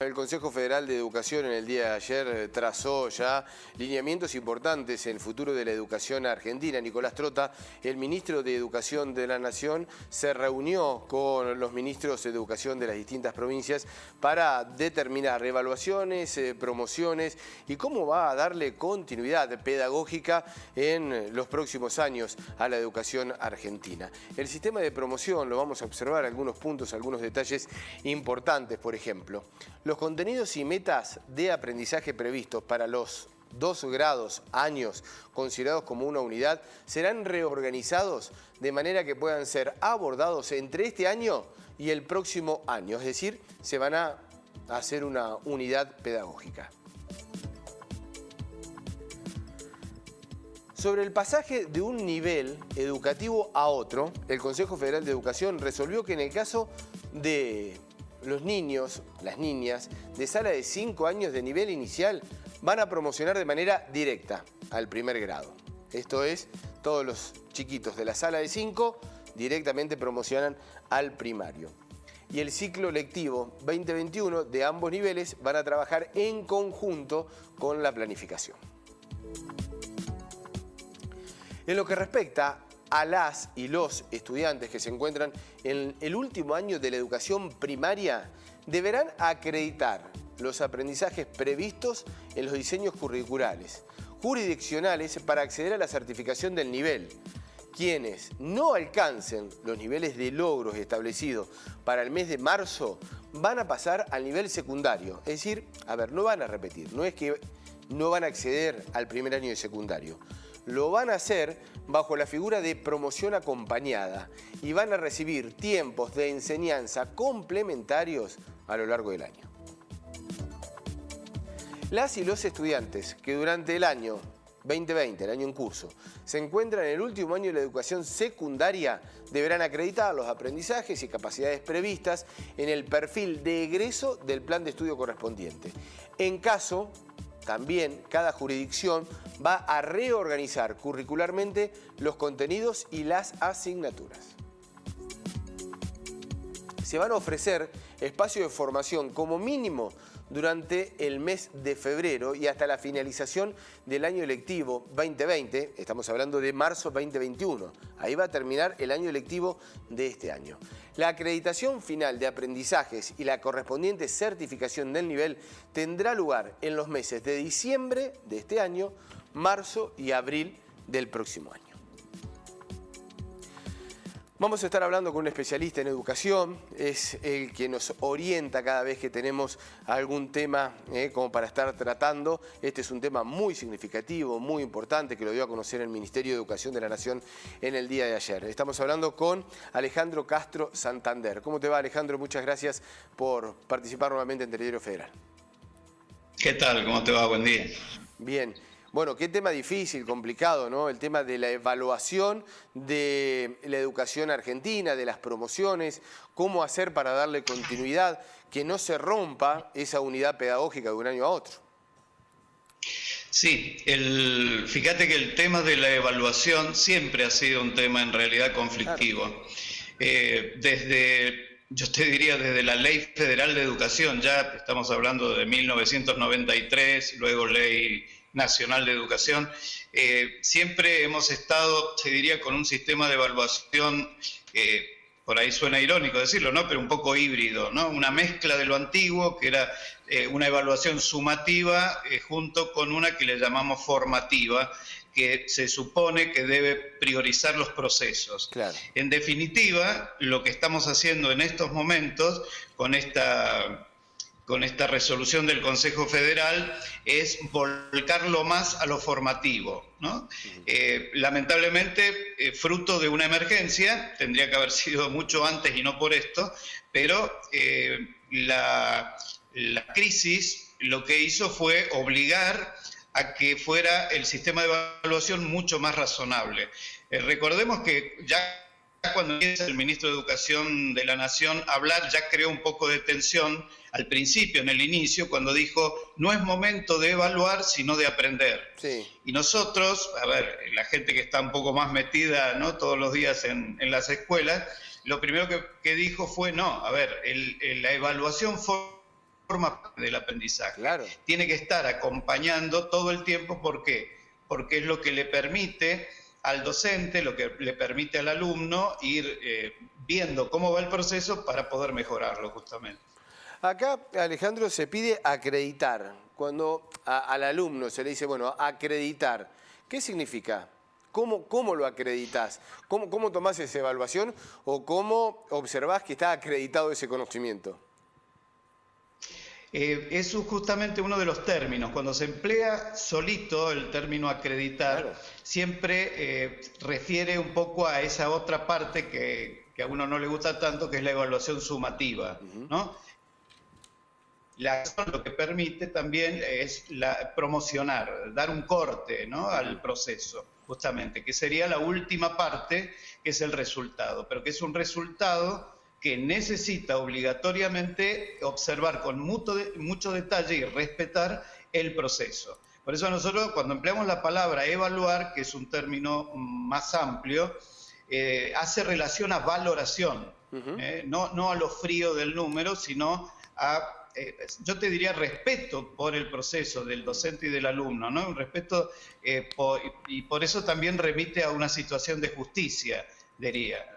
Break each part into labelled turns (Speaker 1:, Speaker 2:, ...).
Speaker 1: El Consejo Federal de Educación en el día de ayer trazó ya lineamientos importantes en el futuro de la educación argentina. Nicolás Trota, el ministro de Educación de la Nación, se reunió con los ministros de Educación de las distintas provincias para determinar evaluaciones, promociones y cómo va a darle continuidad pedagógica en los próximos años a la educación argentina. El sistema de promoción, lo vamos a observar, algunos puntos, algunos detalles importantes, por ejemplo. Los contenidos y metas de aprendizaje previstos para los 2 grados, años, considerados como una unidad, serán reorganizados de manera que puedan ser abordados entre este año y el próximo año. Es decir, se van a hacer una unidad pedagógica. Sobre el pasaje de un nivel educativo a otro, el Consejo Federal de Educación resolvió que en el caso de los niños, las niñas, de sala de 5 años de nivel inicial van a promocionar de manera directa al primer grado. Esto es, todos los chiquitos de la sala de 5 directamente promocionan al primario. Y el ciclo lectivo 2021 de ambos niveles van a trabajar en conjunto con la planificación. En lo que respecta a las y los estudiantes que se encuentran en el último año de la educación primaria, deberán acreditar los aprendizajes previstos en los diseños curriculares, jurisdiccionales para acceder a la certificación del nivel. Quienes no alcancen los niveles de logros establecidos para el mes de marzo van a pasar al nivel secundario. Es decir, no van a repetir, no es que no van a acceder al primer año de secundario. Lo van a hacer bajo la figura de promoción acompañada y van a recibir tiempos de enseñanza complementarios a lo largo del año. Las y los estudiantes que durante el año 2020, el año en curso, se encuentran en el último año de la educación secundaria, deberán acreditar los aprendizajes y capacidades previstas en el perfil de egreso del plan de estudio correspondiente. En caso, también cada jurisdicción va a reorganizar curricularmente los contenidos y las asignaturas. Se van a ofrecer espacios de formación como mínimo durante el mes de febrero y hasta la finalización del año lectivo 2020, estamos hablando de marzo 2021, ahí va a terminar el año lectivo de este año. La acreditación final de aprendizajes y la correspondiente certificación del nivel tendrá lugar en los meses de diciembre de este año, marzo y abril del próximo año. Vamos a estar hablando con un especialista en educación, es el que nos orienta cada vez que tenemos algún tema como para estar tratando. Este es un tema muy significativo, muy importante, que lo dio a conocer el Ministerio de Educación de la Nación en el día de ayer. Estamos hablando con Alejandro Castro Santander. ¿Cómo te va, Alejandro? Muchas gracias por participar nuevamente en Telediario Federal.
Speaker 2: ¿Qué tal? ¿Cómo te va? Buen día.
Speaker 1: Bien. Bueno, qué tema difícil, complicado, ¿no? El tema de la evaluación de la educación argentina, de las promociones, cómo hacer para darle continuidad, que no se rompa esa unidad pedagógica de un año a otro.
Speaker 2: Sí, fíjate que el tema de la evaluación siempre ha sido un tema en realidad conflictivo. Yo te diría desde la Ley Federal de Educación, ya estamos hablando de 1993, luego Ley Nacional de Educación, siempre hemos estado, te diría, con un sistema de evaluación, por ahí suena irónico decirlo, ¿no? Pero un poco híbrido, ¿no? Una mezcla de lo antiguo, que era una evaluación sumativa, junto con una que le llamamos formativa, que se supone que debe priorizar los procesos.
Speaker 1: Claro.
Speaker 2: En definitiva, lo que estamos haciendo en estos momentos, con esta resolución del Consejo Federal, es volcarlo más a lo formativo, ¿no? Lamentablemente, fruto de una emergencia, tendría que haber sido mucho antes y no por esto, pero la crisis lo que hizo fue obligar a que fuera el sistema de evaluación mucho más razonable. Recordemos que ya cuando empieza el ministro de Educación de la Nación a hablar, ya creó un poco de tensión al principio, en el inicio, cuando dijo, no es momento de evaluar, sino de aprender.
Speaker 1: Sí.
Speaker 2: Y nosotros, la gente que está un poco más metida, ¿no?, todos los días en las escuelas, lo primero que dijo fue, no, la evaluación forma del aprendizaje.
Speaker 1: Claro.
Speaker 2: Tiene que estar acompañando todo el tiempo. ¿Por qué? Porque es lo que le permite al docente, lo que le permite al alumno ir viendo cómo va el proceso para poder mejorarlo justamente.
Speaker 1: Acá, Alejandro, se pide acreditar. Cuando al alumno se le dice, bueno, acreditar, ¿qué significa? ¿Cómo lo acreditas? ¿Cómo tomás esa evaluación o cómo observás que está acreditado ese conocimiento?
Speaker 2: Eso es justamente uno de los términos. Cuando se emplea solito el término acreditar, claro, siempre refiere un poco a esa otra parte que a uno no le gusta tanto, que es la evaluación sumativa, ¿no? Lo que permite también es promocionar, dar un corte, ¿no?, al proceso, justamente, que sería la última parte, que es el resultado, pero que es un resultado que necesita obligatoriamente observar con mucho detalle y respetar el proceso. Por eso nosotros, cuando empleamos la palabra evaluar, que es un término más amplio, hace relación a valoración, no a lo frío del número, sino a, yo te diría, respeto por el proceso del docente y del alumno, ¿no? Un respeto, y por eso también remite a una situación de justicia, diría.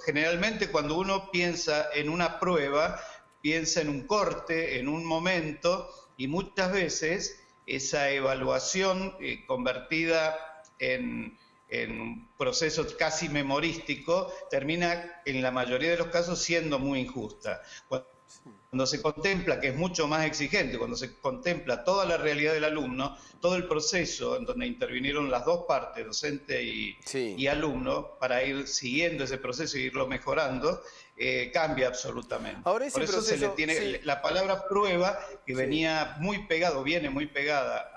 Speaker 2: Generalmente cuando uno piensa en una prueba, piensa en un corte, en un momento, y muchas veces esa evaluación cuando en un proceso casi memorístico, termina en la mayoría de los casos siendo muy injusta. Cuando se contempla que es mucho más exigente, cuando se contempla toda la realidad del alumno, todo el proceso en donde intervinieron las dos partes, docente y alumno, para ir siguiendo ese proceso y irlo mejorando, cambia absolutamente.
Speaker 1: Ahora ese
Speaker 2: Por eso
Speaker 1: proceso,
Speaker 2: se le tiene la palabra prueba, que venía muy pegado, viene muy pegada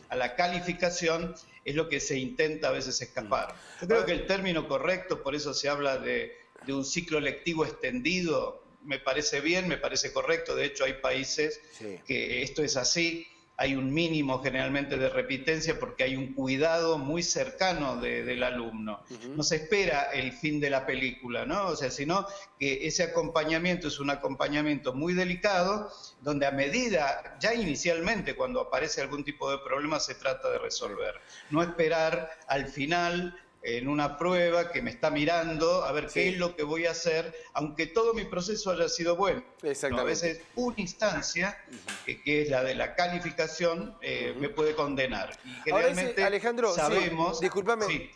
Speaker 2: a la calificación, es lo que se intenta a veces escapar. Yo creo que el término correcto, por eso se habla de un ciclo lectivo extendido, me parece bien, me parece correcto. De hecho, hay países que esto es así. Hay un mínimo generalmente de repitencia porque hay un cuidado muy cercano del alumno. No se espera el fin de la película, ¿no? O sea, sino que ese acompañamiento es un acompañamiento muy delicado, donde a medida, ya inicialmente, cuando aparece algún tipo de problema, se trata de resolver. No esperar al final, en una prueba que me está mirando, a ver qué es lo que voy a hacer, aunque todo mi proceso haya sido bueno.
Speaker 1: Exactamente.
Speaker 2: A veces una instancia, que es la de la calificación, me puede condenar. Y generalmente
Speaker 1: ahora Alejandro,
Speaker 2: sabemos...
Speaker 1: discúlpame,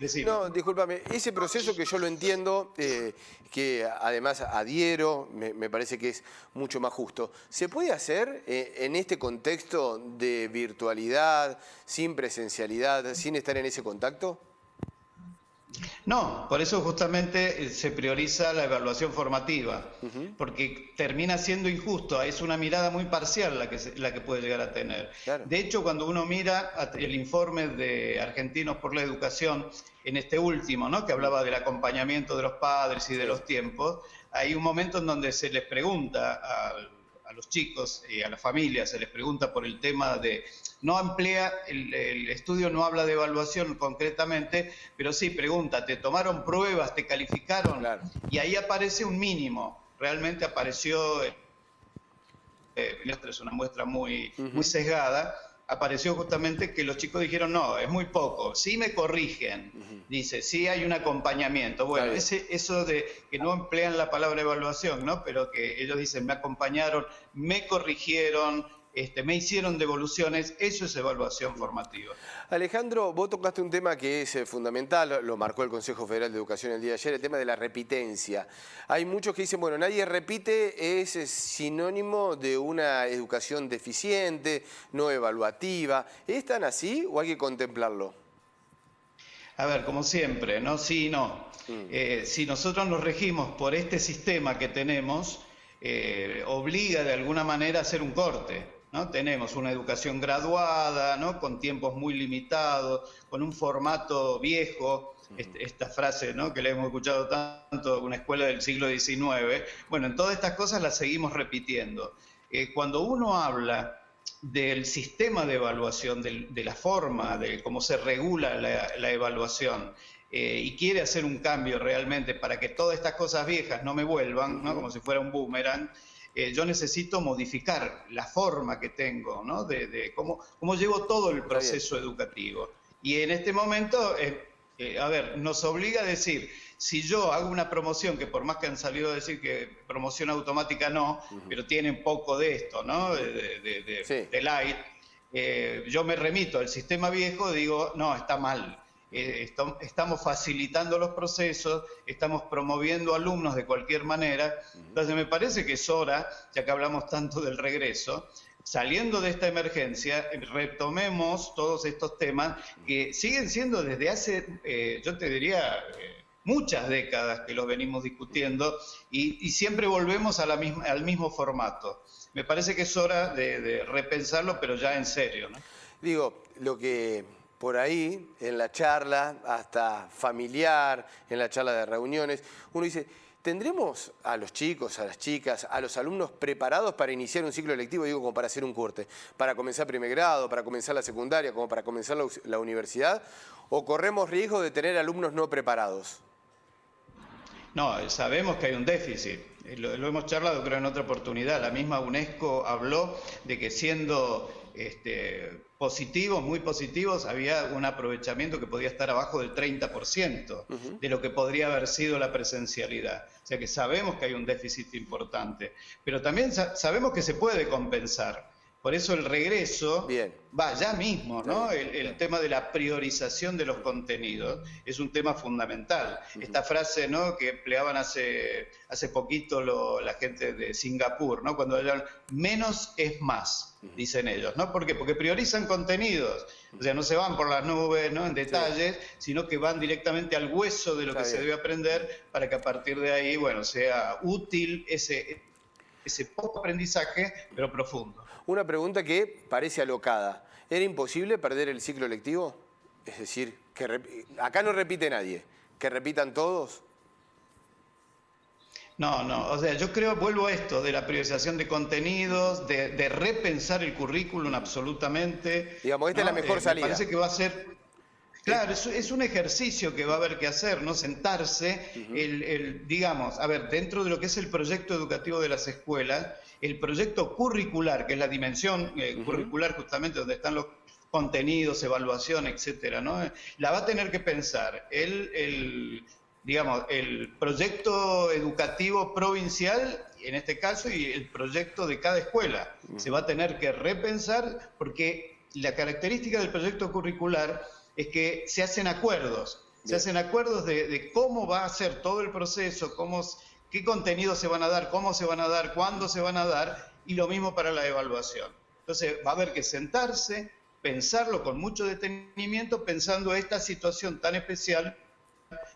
Speaker 1: discúlpame, ese proceso que yo lo entiendo, que además adhiero, me parece que es mucho más justo. ¿Se puede hacer en este contexto de virtualidad, sin presencialidad, sin estar en ese contacto?
Speaker 2: No, por eso justamente se prioriza la evaluación formativa, porque termina siendo injusto, es una mirada muy parcial la que puede llegar a tener. Claro. De hecho, cuando uno mira el informe de Argentinos por la Educación, en este último, ¿no?, que hablaba del acompañamiento de los padres y de los tiempos, hay un momento en donde se les pregunta a los chicos y a las familias, se les pregunta por el tema de... No emplea, el estudio no habla de evaluación concretamente, pero sí pregunta, ¿te tomaron pruebas, te calificaron? Claro. Y ahí aparece un mínimo, realmente apareció, es una muestra muy sesgada, apareció justamente que los chicos dijeron, no, es muy poco, sí me corrigen, dice, sí hay un acompañamiento. Bueno, eso de que no emplean la palabra evaluación, ¿no?, pero que ellos dicen, me acompañaron, me corrigieron, me hicieron devoluciones, eso es evaluación formativa.
Speaker 1: Alejandro, vos tocaste un tema que es fundamental, lo marcó el Consejo Federal de Educación el día de ayer, el tema de la repitencia. Hay muchos que dicen, bueno, nadie repite, es sinónimo de una educación deficiente, no evaluativa. ¿Es tan así o hay que contemplarlo?
Speaker 2: A ver, como siempre, ¿no? Sí y no. Si nosotros nos regimos por este sistema que tenemos, obliga de alguna manera a hacer un corte, ¿no? Tenemos una educación graduada, ¿no?, con tiempos muy limitados, con un formato viejo, esta frase, ¿no?, que le hemos escuchado tanto, una escuela del siglo XIX. Bueno, en todas estas cosas las seguimos repitiendo. Cuando uno habla del sistema de evaluación, de la forma, de cómo se regula la evaluación, y quiere hacer un cambio realmente para que todas estas cosas viejas no me vuelvan, ¿no?, como si fuera un boomerang, yo necesito modificar la forma que tengo, ¿no? de cómo llevo todo el proceso educativo. Y en este momento, a ver, nos obliga a decir, si yo hago una promoción, que por más que han salido a decir que promoción automática no, pero tiene un poco de esto, ¿no? De light, yo me remito al sistema viejo, digo, no, está mal. Estamos facilitando los procesos, estamos promoviendo alumnos de cualquier manera. Entonces me parece que es hora, ya que hablamos tanto del regreso, saliendo de esta emergencia, retomemos todos estos temas que siguen siendo desde hace, yo te diría, muchas décadas que los venimos discutiendo y siempre volvemos a al mismo formato. Me parece que es hora de repensarlo, pero ya en serio, ¿no?
Speaker 1: Digo, lo que por ahí, en la charla, hasta familiar, en la charla de reuniones, uno dice, ¿tendremos a los chicos, a las chicas, a los alumnos preparados para iniciar un ciclo lectivo, digo, como para hacer un corte, para comenzar primer grado, para comenzar la secundaria, como para comenzar la universidad? ¿O corremos riesgo de tener alumnos no preparados?
Speaker 2: No, sabemos que hay un déficit. Lo hemos charlado, creo, en otra oportunidad. La misma UNESCO habló de que siendo positivos, muy positivos, había un aprovechamiento que podía estar abajo del 30% de lo que podría haber sido la presencialidad. O sea que sabemos que hay un déficit importante, pero también sabemos que se puede compensar. Por eso el regreso va ya mismo, ¿no? El tema de la priorización de los contenidos es un tema fundamental. Esta frase, ¿no?, que empleaban hace poquito la gente de Singapur, ¿no?, cuando hablan menos es más, dicen ellos, ¿no? ¿Por qué? Porque priorizan contenidos. O sea, no se van por las nubes, ¿no?, en detalles, sino que van directamente al hueso de lo que se debe aprender para que a partir de ahí, bueno, sea útil ese poco aprendizaje, pero profundo.
Speaker 1: Una pregunta que parece alocada. ¿Era imposible perder el ciclo lectivo? Es decir, acá no repite nadie. ¿Que repitan todos?
Speaker 2: No, o sea, yo creo, vuelvo a esto, de la priorización de contenidos, de repensar el currículum absolutamente.
Speaker 1: Digamos, esta es la mejor salida.
Speaker 2: Me parece que va a ser... Claro, es un ejercicio que va a haber que hacer, ¿no? Sentarse, digamos, a ver, dentro de lo que es el proyecto educativo de las escuelas, el proyecto curricular, que es la dimensión curricular justamente donde están los contenidos, evaluación, etcétera, ¿no? La va a tener que pensar digamos, el proyecto educativo provincial, en este caso, y el proyecto de cada escuela. Se va a tener que repensar porque la característica del proyecto curricular es que se hacen acuerdos. Se hacen acuerdos de cómo va a ser todo el proceso, qué contenidos se van a dar, cómo se van a dar, cuándo se van a dar, y lo mismo para la evaluación. Entonces va a haber que sentarse, pensarlo con mucho detenimiento, pensando esta situación tan especial,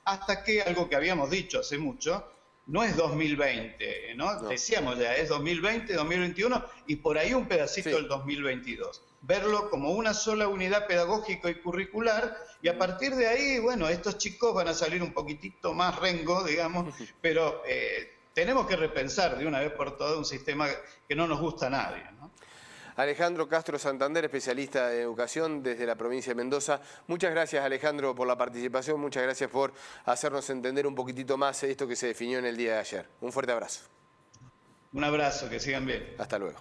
Speaker 2: hasta que algo que habíamos dicho hace mucho, no es 2020, ¿no? Decíamos ya, es 2020, 2021 y por ahí un pedacito del 2022. Verlo como una sola unidad pedagógica y curricular y a partir de ahí, bueno, estos chicos van a salir un poquitito más rengo, digamos, pero tenemos que repensar de una vez por todas un sistema que no nos gusta a nadie, ¿no?
Speaker 1: Alejandro Castro Santander, especialista en educación desde la provincia de Mendoza. Muchas gracias, Alejandro, por la participación. Muchas gracias por hacernos entender un poquitito más esto que se definió en el día de ayer. Un fuerte abrazo.
Speaker 2: Un abrazo, que sigan bien.
Speaker 1: Hasta luego.